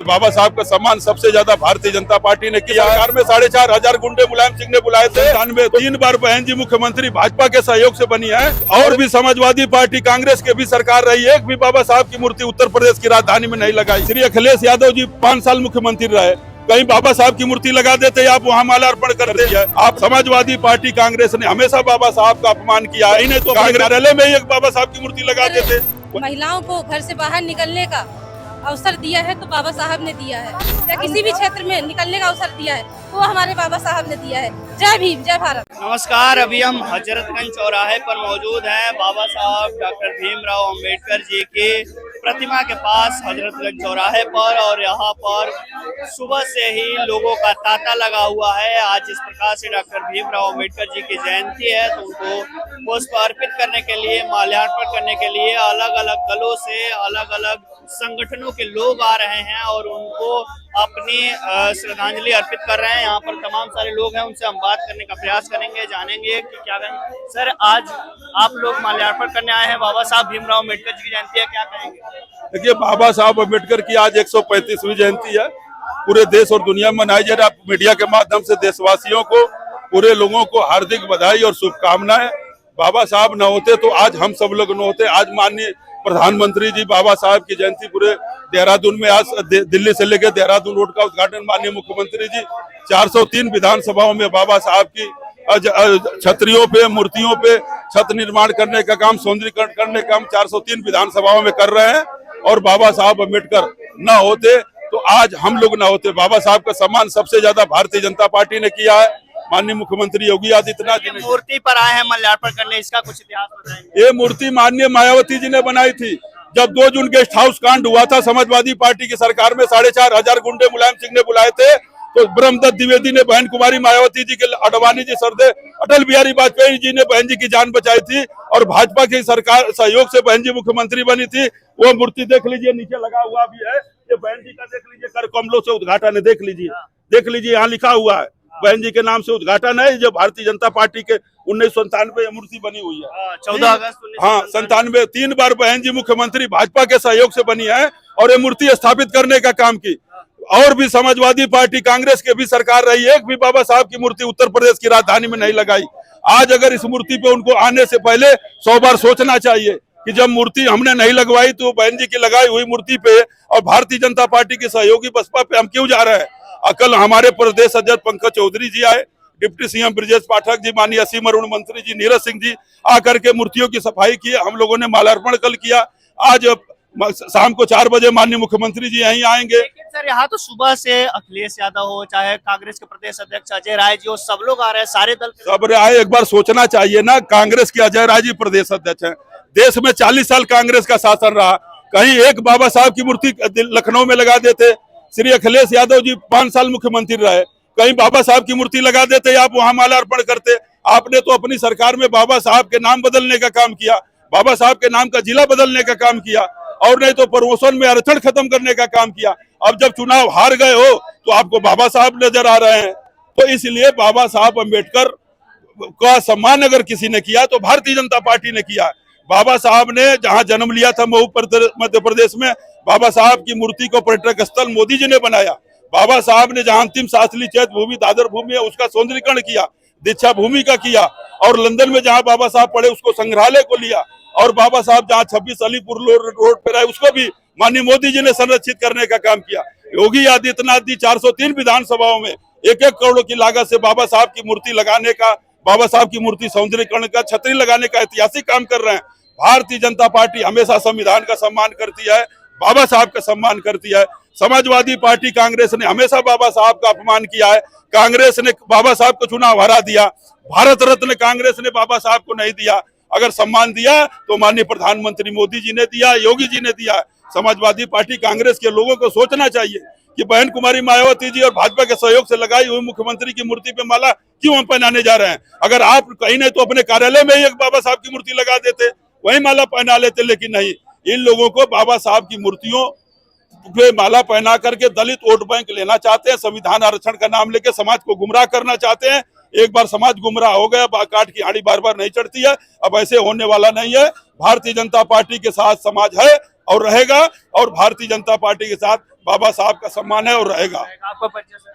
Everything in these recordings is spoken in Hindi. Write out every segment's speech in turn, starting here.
बाबा साहब का सम्मान सबसे ज्यादा भारतीय जनता पार्टी ने किया। सरकार में 4,500 गुंडे मुलायम सिंह ने बुलाए थे। 3 बार बहन जी मुख्यमंत्री भाजपा के सहयोग से बनी है। और भी समाजवादी पार्टी कांग्रेस के भी सरकार रही है, एक भी बाबा साहब की मूर्ति उत्तर प्रदेश की राजधानी में नहीं लगाई। श्री अखिलेश यादव जी 5 साल मुख्यमंत्री रहे, कहीं बाबा साहब की मूर्ति लगा देते, आप वहाँ माला अर्पण कर दिया। आप समाजवादी पार्टी कांग्रेस ने हमेशा बाबा साहब का अपमान किया, इन्हें तो कार्यालय में एक बाबा साहब की मूर्ति लगा देते। महिलाओं को घर से बाहर निकलने का अवसर दिया है तो बाबा साहब ने दिया है, या किसी भी क्षेत्र में निकलने का अवसर दिया है वो हमारे बाबा साहब ने दिया है। जय भीम, जय भारत। नमस्कार, अभी हम हजरतगंज चौराहे पर मौजूद हैं। बाबा साहब डॉक्टर भीमराव अंबेडकर जी की प्रतिमा के पास हजरतगंज चौराहे पर, और यहाँ पर सुबह से ही लोगों का तांता लगा हुआ है। आज इस प्रकार से डॉक्टर भीमराव अंबेडकर जी की जयंती है तो उनको पुष्प अर्पित करने के लिए, माल्यार्पण करने के लिए अलग अलग दलों से, अलग अलग संगठनों के लोग आ रहे हैं और उनको अपनी श्रद्धांजलि अर्पित कर रहे हैं। यहाँ पर तमाम सारे लोग हैं, उनसे हम बात करने का प्रयास करेंगे, जानेंगे कि क्या कहेंगे। सर, आज आप लोग माल्यार्पण करने आए हैं, बाबा साहब भीमराव अम्बेडकर जी की जयंती है, क्या कहेंगे? देखिए, बाबा साहब अम्बेडकर की आज 135वीं जयंती है, पूरे देश और दुनिया में मनाई जा रही है। मीडिया के माध्यम से देशवासियों को, पूरे लोगों को हार्दिक बधाई और शुभकामनाएं। बाबा साहब न होते तो आज हम सब लोग न होते। आज माननीय प्रधानमंत्री जी बाबा साहब की जयंती पूरे देहरादून में, आज दिल्ली से लेकर देहरादून रोड का उद्घाटन माननीय मुख्यमंत्री जी 403 विधानसभाओं में बाबा साहब की छतरियों पे, मूर्तियों पे छत निर्माण करने का काम, सौंदर्यीकरण करने का काम 403 विधानसभाओं में कर रहे हैं। और बाबा साहब अम्बेडकर न होते तो आज हम लोग न होते। बाबा साहब का सम्मान सबसे ज्यादा भारतीय जनता पार्टी ने किया है। माननीय मुख्यमंत्री योगी आदित्यनाथ जी ने मूर्ति पर आए हैं माल्यार्पण करने, इसका कुछ इतिहास बताएंगे? ये मूर्ति माननीय मायावती जी ने बनाई थी। जब 2 जून गेस्ट हाउस कांड हुआ था, समाजवादी पार्टी की सरकार में 4,500 गुंडे मुलायम सिंह ने बुलाए थे, तो ब्रह्मदत्त द्विवेदी ने बहन कुमारी मायावती जी के, अडवाणी जी सरदे, अटल बिहारी वाजपेयी जी ने बहन जी की जान बचाई थी और भाजपा की सरकार सहयोग से बहन जी मुख्यमंत्री बनी थी। वो मूर्ति देख लीजिए, नीचे लगा हुआ भी है, ये बहन जी का देख लीजिए, कर कमलों से उद्घाटन है, देख लीजिए यहाँ लिखा हुआ है, बहन जी के नाम से उद्घाटन है। जो भारतीय जनता पार्टी के 1997 मूर्ति बनी हुई है, 14 अगस्त 97। 3 बार बहन जी मुख्यमंत्री भाजपा के सहयोग से बनी है और ये मूर्ति स्थापित करने का काम की। और भी समाजवादी पार्टी कांग्रेस के भी सरकार रही है, एक भी बाबा साहब की मूर्ति उत्तर प्रदेश की राजधानी में नहीं लगाई। आज अगर इस मूर्ति पे उनको आने से पहले 100 बार सोचना चाहिए कि जब मूर्ति हमने नहीं लगवाई तो बहन जी की लगाई हुई मूर्ति पे और भारतीय जनता पार्टी के सहयोगी बसपा पे हम क्यों जा रहे हैं। कल हमारे प्रदेश अध्यक्ष पंकज चौधरी जी आए, डिप्टी सीएम ब्रजेश पाठक जी, माननीय असीम अरुण मंत्री जी, नीरज सिंह जी आकर के मूर्तियों की सफाई की। हम लोगों ने माल्यार्पण कल किया। आज शाम को 4 बजे माननीय मुख्यमंत्री जी यहीं आएंगे। सर, यहाँ तो सुबह से अखिलेश यादव हो, चाहे कांग्रेस के प्रदेश अध्यक्ष अजय राय जी हो, सब लोग आ रहे हैं, सारे दल सब आए। एक बार सोचना चाहिए ना, कांग्रेस के अजय राय जी प्रदेश अध्यक्ष हैं। देश में 40 साल कांग्रेस का शासन रहा, कहीं एक बाबा साहब की मूर्ति लखनऊ में लगा देते। श्री अखिलेश यादव जी 5 साल मुख्यमंत्री रहे, कहीं बाबा साहब की मूर्ति लगा देते, आप वहाँ माला अर्पण करते। आपने तो अपनी सरकार में बाबा साहब के नाम बदलने का काम किया, बाबा साहब के नाम का जिला बदलने का काम किया, और नहीं तो प्रमोशन में आरक्षण खत्म करने का काम किया। अब जब चुनाव हार गए हो तो आपको बाबा साहब नजर आ रहे हैं। तो इसलिए बाबा साहब अम्बेडकर का सम्मान अगर किसी ने किया तो भारतीय जनता पार्टी ने किया। बाबा साहब ने जहां जन्म लिया था मऊ मध्य प्रदेश में, बाबा साहब की मूर्ति को पर्यटक स्थल मोदी जी ने बनाया। बाबा साहब ने जहां अंतिम शासकीय चैत भूमि, दादर भूमि है, उसका सौंदर्यीकरण किया, दीक्षा भूमि का किया। और लंदन में जहां बाबा साहब पढ़े उसको संग्रहालय को लिया। और बाबा साहब जहां 26 अलीपुर रोड पे रहे उसको भी माननीय मोदी जी ने संरक्षित करने का काम किया। योगी आदित्यनाथ जी 403 विधानसभाओं में 1-1 करोड़ की लागत से बाबा साहब की मूर्ति लगाने का, बाबा साहब की मूर्ति सौंदर्यीकरण का, छतरी लगाने का ऐतिहासिक काम कर रहे हैं। भारतीय जनता पार्टी हमेशा संविधान का सम्मान करती है, बाबा साहब का सम्मान करती है। समाजवादी पार्टी कांग्रेस ने हमेशा बाबा साहब का अपमान किया है। कांग्रेस ने बाबा साहब को चुनाव हरा दिया, भारत रत्न कांग्रेस ने बाबा साहब को नहीं दिया। अगर सम्मान दिया तो माननीय प्रधानमंत्री मोदी जी ने दिया, योगी जी ने दिया। समाजवादी पार्टी कांग्रेस के लोगों को सोचना चाहिए कि बहन कुमारी मायावती जी और भाजपा के सहयोग से लगाई हुई मुख्यमंत्री की मूर्ति पे माला क्यों हम पहनाने जा रहे हैं। अगर आप कहीं नहीं तो अपने कार्यालय में ही एक बाबा साहब की मूर्ति लगा देते, वही माला पहना लेते, लेकिन नहीं। इन लोगों को बाबा साहब की मूर्तियों पे माला पहना करके दलित वोट बैंक लेना चाहते हैं, संविधान आरक्षण का नाम लेके समाज को गुमराह करना चाहते हैं। एक बार समाज गुमराह हो गया, काट की हाड़ी बार बार नहीं चढ़ती है। अब ऐसे होने वाला नहीं है। भारतीय जनता पार्टी के साथ समाज है और रहेगा, और भारतीय जनता पार्टी के साथ बाबा साहब का सम्मान है और रहेगा। आपका परिचय सर?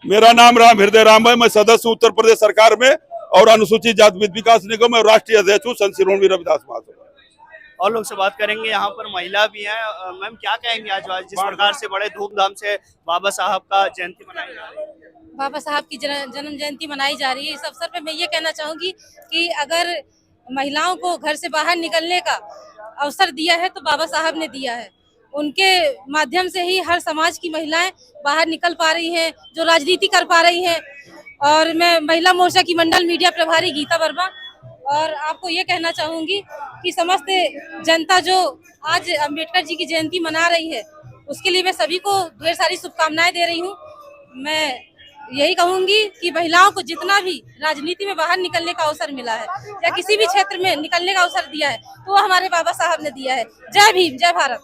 मेरा नाम राम हृदय राम है, मैं सदस्य उत्तर प्रदेश सरकार में और अनुसूचित जाति विकास निगम में राष्ट्रीय अध्यक्ष हूँ संत श्री रविदास महासभा। और लोग से बात करेंगे, यहाँ पर महिला भी है। मैम क्या कहेंगे आज जिस प्रकार से बड़े धूमधाम से बाबा साहब का जयंती मनाई जा रही है? बाबा साहब की जन्म जयंती मनाई जा रही है। इस अवसर पे मैं ये कहना चाहूंगी कि अगर महिलाओं को घर से बाहर निकलने का अवसर दिया है तो बाबा साहब ने दिया है। उनके माध्यम से ही हर समाज की महिलाएं बाहर निकल पा रही हैं, जो राजनीति कर पा रही हैं। और मैं महिला मोर्चा की मंडल मीडिया प्रभारी गीता वर्मा और आपको ये कहना चाहूंगी कि समस्त जनता जो आज अम्बेडकर जी की जयंती मना रही है उसके लिए मैं सभी को ढेर सारी शुभकामनाएं दे रही हूँ। मैं यही कहूंगी कि महिलाओं को जितना भी राजनीति में बाहर निकलने का अवसर मिला है या किसी भी क्षेत्र में निकलने का अवसर दिया है तो वो हमारे बाबा साहब ने दिया है। जय भीम, जय भारत।